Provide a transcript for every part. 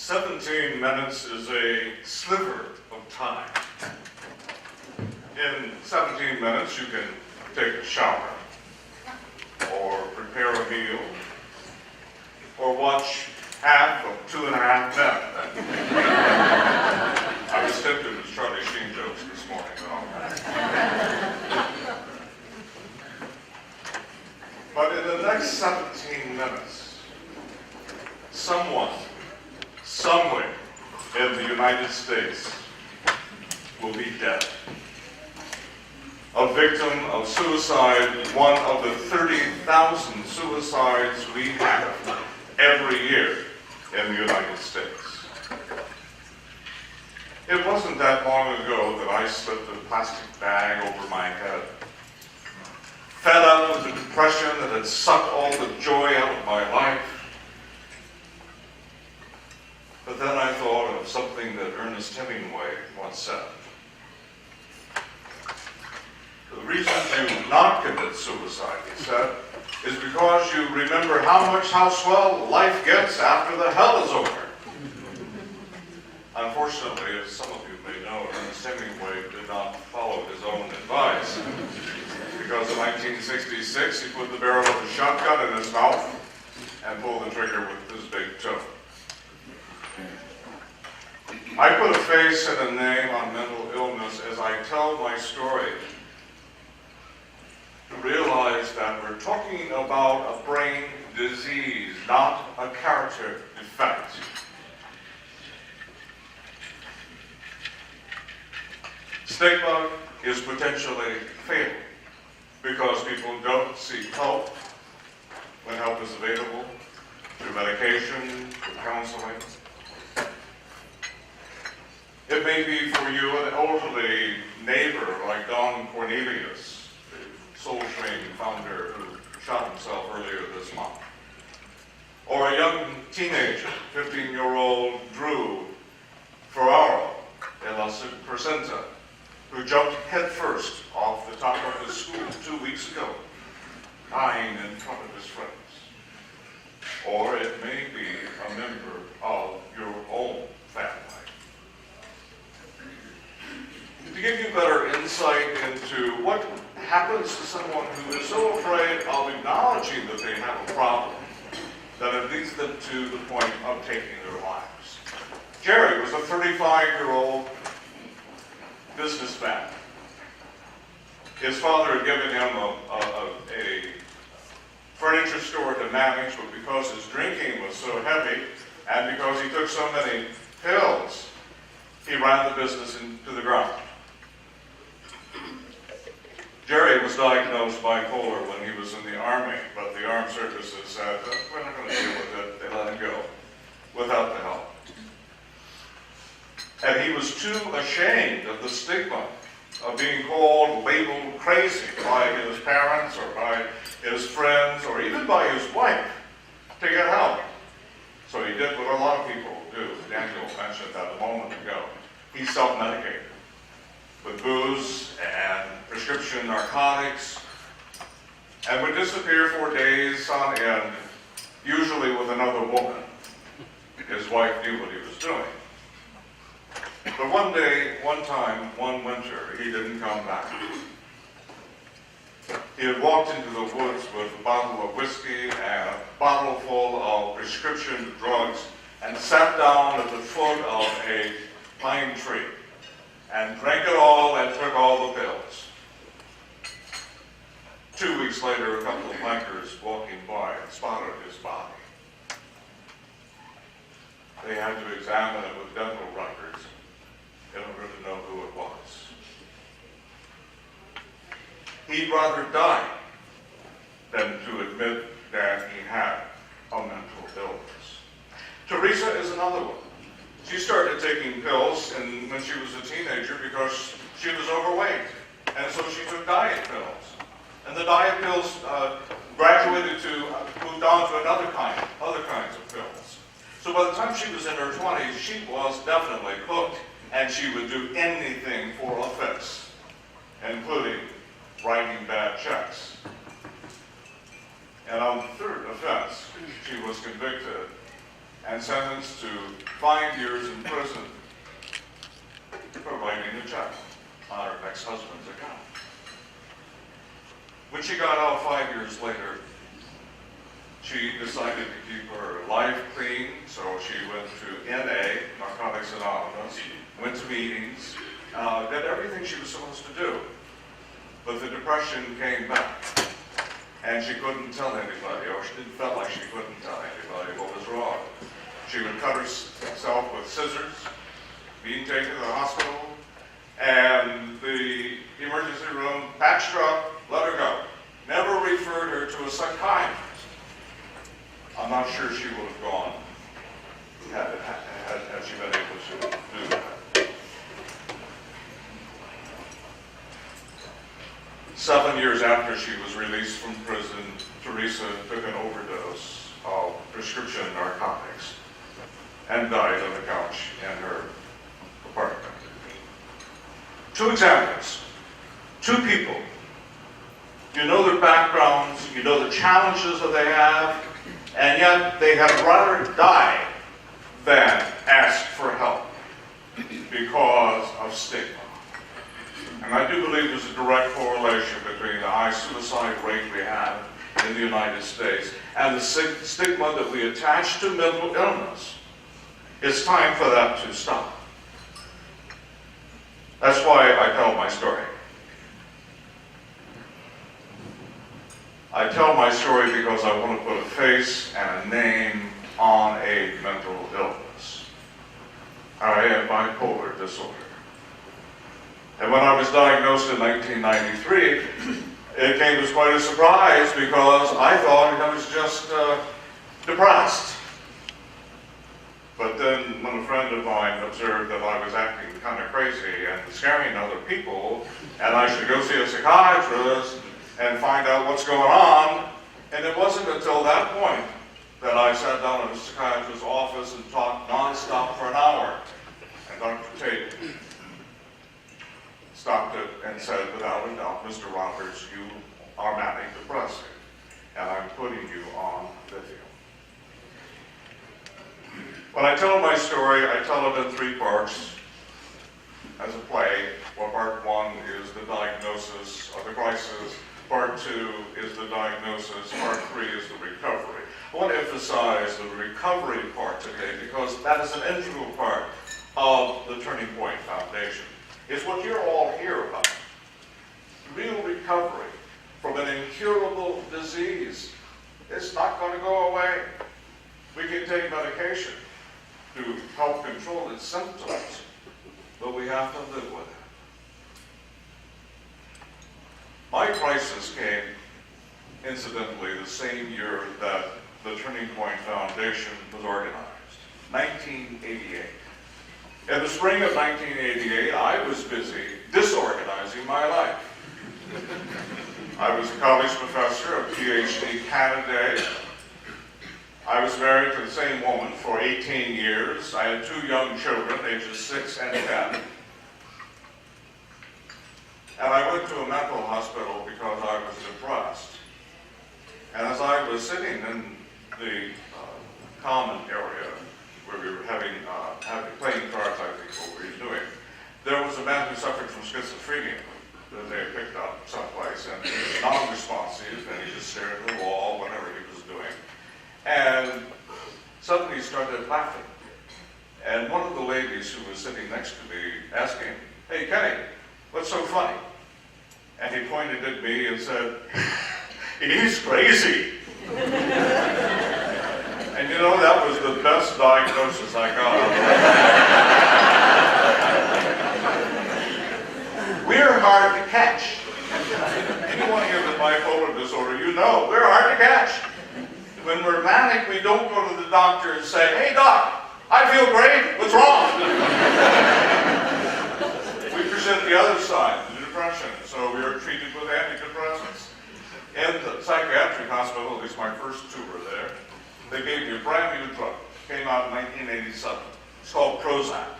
17 minutes is a sliver of time. In 17 minutes, you can take a shower, or prepare a meal, or watch half of 2.5 Men. I was tempted with Charlie Sheen jokes this morning, but in the next 17 minutes, someone, somewhere in the United States will be dead. A victim of suicide, one of the 30,000 suicides we have every year in the United States. It wasn't that long ago that I slipped a plastic bag over my head, fed up with the depression that had sucked all the joy out of my life. But then I thought of something that Ernest Hemingway once said. The reason you not commit suicide, he said, is because you remember how swell life gets after the hell is over. Unfortunately, as some of you may know, Ernest Hemingway did not follow his own advice. Because in 1966, he put the barrel of a shotgun in his mouth and pulled the trigger with his big toe. I put a face and a name on mental illness as I tell my story, to realize that we're talking about a brain disease, not a character defect. Stigma is potentially fatal because people don't seek help when help is available, through medication, through counseling. It may be for you an elderly neighbor like Don Cornelius, the Soul Train founder who shot himself earlier this month. Or a young teenager, 15-year-old Drew Ferraro de la Crescenta, who jumped headfirst off the top of his school 2 weeks ago, dying in front of his friends. Or it may be a member of your own family. To give you better insight into what happens to someone who is so afraid of acknowledging that they have a problem that it leads them to the point of taking their lives. Jerry was a 35-year-old businessman. His father had given him a furniture store to manage, but because his drinking was so heavy and because he took so many pills, he ran the business into the ground. Jerry was diagnosed bipolar when he was in the Army, but the Armed Services said, we're not going to deal with it. They let him go without the help. And he was too ashamed of the stigma of being called, labeled crazy by his parents or by his friends or even by his wife to get help. So he did what a lot of people do. Daniel mentioned that a moment ago. He self-medicated with booze and prescription narcotics, and would disappear for days on end, usually with another woman. His wife knew what he was doing. But one winter, he didn't come back. He had walked into the woods with a bottle of whiskey and a bottle full of prescription drugs and sat down at the foot of a pine tree and drank it all and took all the pills. 2 weeks later, a couple of hikers walking by spotted his body. They had to examine it with dental records in order to know who it was. He'd rather die than to admit that he had a mental illness. Teresa is another one. She started taking pills when she was a teenager because she was overweight, and so she took diet pills. And the diet pills graduated to, moved on to other kinds of pills. So by the time she was in her 20s, she was definitely hooked, and she would do anything for a fix, including writing bad checks. And on the third offense, she was convicted and sentenced to 5 years in prison for writing a check on her ex-husband's account. When she got out 5 years later, she decided to keep her life clean, so she went to NA, Narcotics Anonymous, went to meetings, did everything she was supposed to do. But the depression came back, and she couldn't tell anybody, or she felt like she couldn't tell anybody what was wrong. She would cut herself with scissors, being taken to the hospital, and the emergency room patched her up, let her go. Never referred her to a psychiatrist. I'm not sure she would have gone had she been able to do that. 7 years after she was released from prison, Teresa took an overdose of prescription narcotics and died on the couch in her apartment. 2 examples. 2 people. You know their backgrounds, you know the challenges that they have, and yet they had rather die than ask for help because of stigma. And I do believe there's a direct correlation between the high suicide rate we have in the United States and the stigma that we attach to mental illness. It's time for that to stop. That's why I tell my story. I tell my story because I want to put a face and a name on a mental illness. I have bipolar disorder. And when I was diagnosed in 1993, it came as quite a surprise because I thought I was just depressed. But then when a friend of mine observed that I was acting kind of crazy and scaring other people, and I should go see a psychiatrist and find out what's going on, and it wasn't until that point that I sat down in a psychiatrist's office and talked nonstop for an hour. And Dr. Tate stopped it and said, without a doubt, Mr. Roberts, you are manic depressive, and I'm putting you on lithium. When I tell my story, I tell it in 3 parts as a play. Well, part 1 is the diagnosis of the crisis, part 2 is the diagnosis, part 3 is the recovery. I want to emphasize the recovery part today because that is an integral part of the Turning Point Foundation. It's what you're all here about. Real recovery from an incurable disease. It's not going to go away. We can take medication to help control its symptoms, but we have to live with it. My crisis came, incidentally, the same year that the Turning Point Foundation was organized, 1988. In the spring of 1988, I was busy disorganizing my life. I was a college professor, a PhD candidate. I was married to the same woman for 18 years. I had 2 young children, ages 6 and 10. And I went to a mental hospital because I was depressed. And as I was sitting in the common area where we were playing cards, I think what we were doing, there was a man who suffered from schizophrenia that they had picked up someplace, and he was non-responsive, and he just stared at the wall, whatever he was doing. And suddenly he started laughing. And one of the ladies who was sitting next to me asked him, "Hey, Kenny, what's so funny?" And he pointed at me and said, "He's crazy." And you know, that was the best diagnosis I got. We're hard to catch. Anyone here with bipolar disorder, you know, we're hard to catch. When we're manic, we don't go to the doctor and say, "Hey doc, I feel great, what's wrong?" We present the other side, the depression, so we are treated with antidepressants. In the psychiatric hospital, at least my first tour there, they gave me a brand new drug. Came out in 1987. It's called Prozac.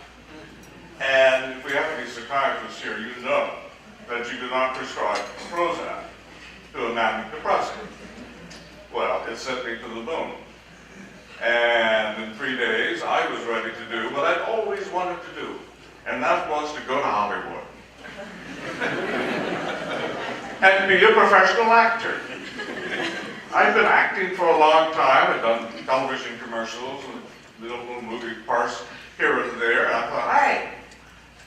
And if we have any psychiatrists here, you know that you do not prescribe Prozac to a manic depressive. Well, it sent me to the moon. And in 3 days, I was ready to do what I'd always wanted to do, and that was to go to Hollywood and be a professional actor. I've been acting for a long time. I've done television commercials and little movie parts here and there, and I thought, hey,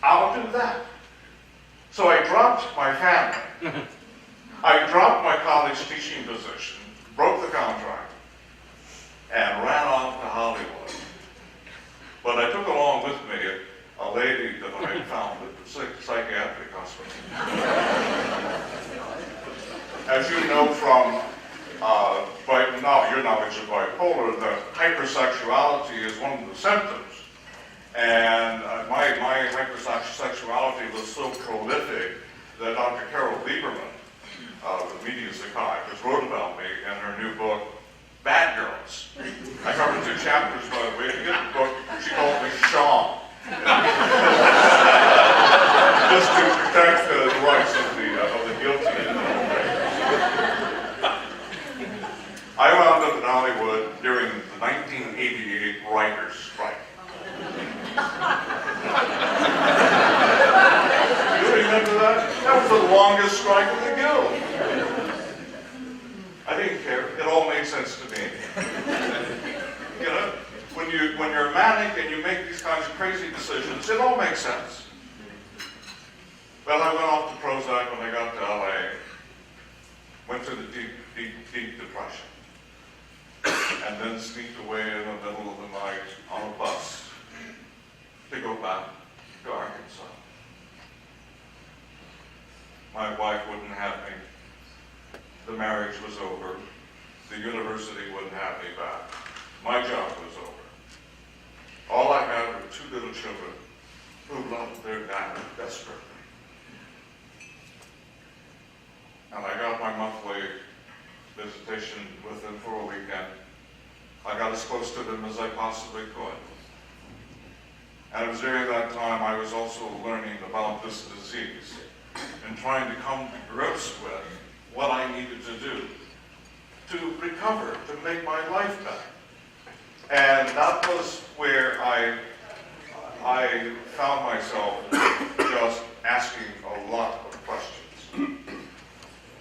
I'll do that. So I dropped my family. I dropped my college teaching position, broke the contract, and ran off to Hollywood. But I took along with me a lady that I had found at the psychiatric hospital. As you know from your knowledge of bipolar, that hypersexuality is one of the symptoms. And my hypersexuality was so prolific that Dr. Carol Lieberman, the media psychiatrist, wrote about me in her new book, Bad Girls. I covered 2 chapters, by the way. If you get the book, she called me Sean. Just to protect the rights of the guilty. I wound up in Hollywood during the 1988 writers' strike. You remember that? That was the longest strike of the Guild. I didn't care. It all made sense to me. You know, when you're manic and you make these kinds of crazy decisions, it all makes sense. Well, I went off to Prozac when I got to LA. Went to the deep depression. And then sneaked away in the middle of the night on a bus to go back to Arkansas. My wife wouldn't have me. The marriage was over. The university wouldn't have me back. My job was over. All I had were 2 little children who loved their dad desperately. And I got my monthly visitation with them for a weekend. I got as close to them as I possibly could. And it was during that time I was also learning about this disease and trying to come to grips with what I needed to do to recover, to make my life better. And that was where I found myself just asking a lot of questions.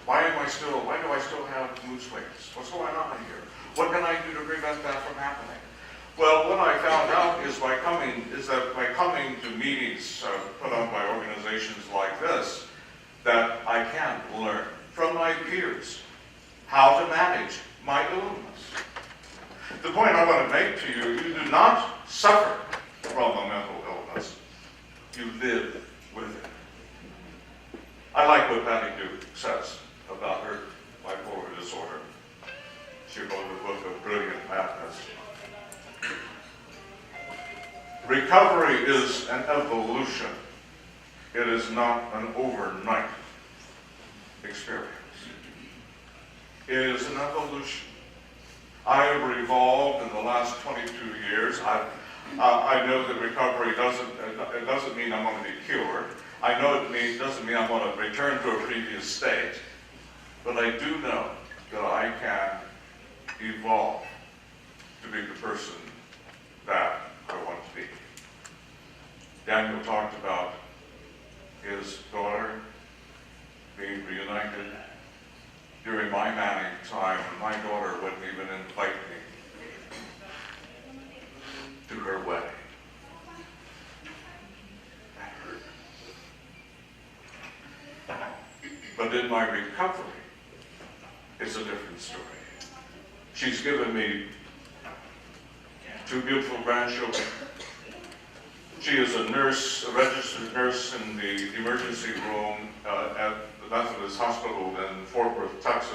Why do I still have mood swings? What's going on here? What can I do to prevent that from happening? Well, what I found out is by coming to meetings put on by organizations like this, that I can learn from my peers how to manage my illness. The point I want to make to you, you do not suffer from a mental illness. You live with it. I like what Patty Duke says about her bipolar disorder. She wrote a book of brilliant madness. Recovery is an evolution. It is not an overnight experience. It is an evolution. I have evolved in the last 22 years. I know that recovery doesn't mean I'm going to be cured. I know it doesn't mean I'm going to return to a previous state. But I do know that I can evolve to be the person that I want to be. Daniel talked about his daughter being reunited during my manic time, and my daughter wouldn't even invite me to her wedding. That hurt. But in my recovery, it's a different story. She's given me 2 beautiful grandchildren. She is a nurse, a registered nurse in the emergency room at the Methodist Hospital in Fort Worth, Texas.